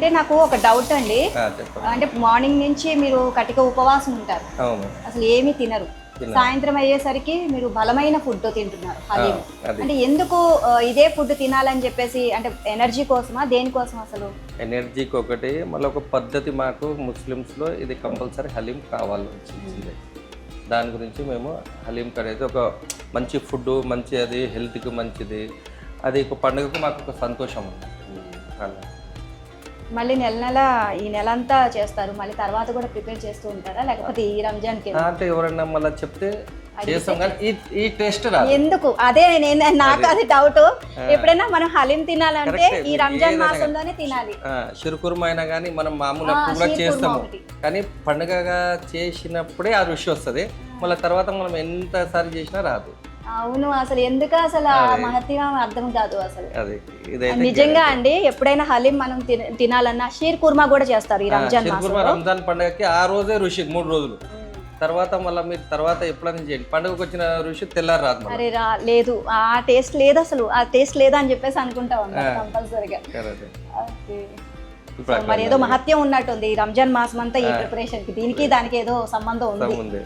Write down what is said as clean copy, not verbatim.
అంటే నాకు ఒక డౌట్ అండి. చెప్పండి. అంటే మార్నింగ్ నుంచి మీరు కటిక ఉపవాసం ఉంటారు, అవును. అసలు ఏమీ తినరు. సాయంత్రం అయ్యేసరికి మీరు బలమైన ఫుడ్ తింటున్నారు, హలీం. అంటే ఎందుకు ఇదే ఫుడ్ తినాలని చెప్పేసి, అంటే ఎనర్జీ కోసమా, దేనికోసం అసలు? ఎనర్జీకి ఒకటి, మళ్ళీ ఒక పద్ధతి మాకు ముస్లిమ్స్లో ఇది కంపల్సరీ హలీం కావాలి వచ్చింది. దాని గురించి మేము హలీం అనేది ఒక మంచి ఫుడ్, మంచి అది హెల్త్కి మంచిది. అది ఒక పండుగకు మాకు ఒక సంతోషం ఉంది. అలా మళ్ళీ నెల ఈ నెల అంతా చేస్తారు, మళ్ళీ తర్వాత కూడా ప్రిపేర్ చేస్తూ ఉంటారా, లేకపోతే ఈ రంజాన్కి? అంటే ఎవరన్నా మళ్ళీ చెప్తే చేస్తాం, కానీ ఈ టేస్ట్ రాదు. ఎందుకు? అదే నాకు అది డౌట్. ఎప్పుడైనా మనం హలీం తినాలంటే ఈ రంజాన్ మాసంలోనే తినాలి. షిరుకుర్మా అయినా కానీ మనం మామూలు కూడా చేస్తాము, కానీ పండుగగా చేసినప్పుడే ఆ రుచి వస్తుంది. మళ్ళీ తర్వాత మనం ఎంతసారి చేసినా రాదు. అవును, అసలు ఎందుకు అసలు ఆ మహత్యం అర్థం కాదు అసలు. నిజంగా అండి, ఎప్పుడైనా హలీం మనం తినాలన్నా షీర్ కుర్మా కూడా చేస్తారు ఈ రంజాన్ మాసంలో. రంజాన్ పండుగకి ఆ రోజే రుచి 3 రోజులు తర్వాత మళ్ళీ మీరు తర్వాత ఎప్పుడైనా చేయండి, పండుగకు వచ్చిన రుచి తెల్లారి రాదు. అరే లేదు, ఆ టేస్ట్ లేదు అసలు, ఆ టేస్ట్ లేదా అని చెప్పేసి అనుకుంటా ఉన్నాం కంపల్సరీగా. మరి ఏదో మహత్యం ఉన్నట్టుంది ఈ రంజాన్ మాసం అంతా, ఈ ప్రిపరేషన్ కి దీనికి దానికి ఏదో సంబంధం ఉంది.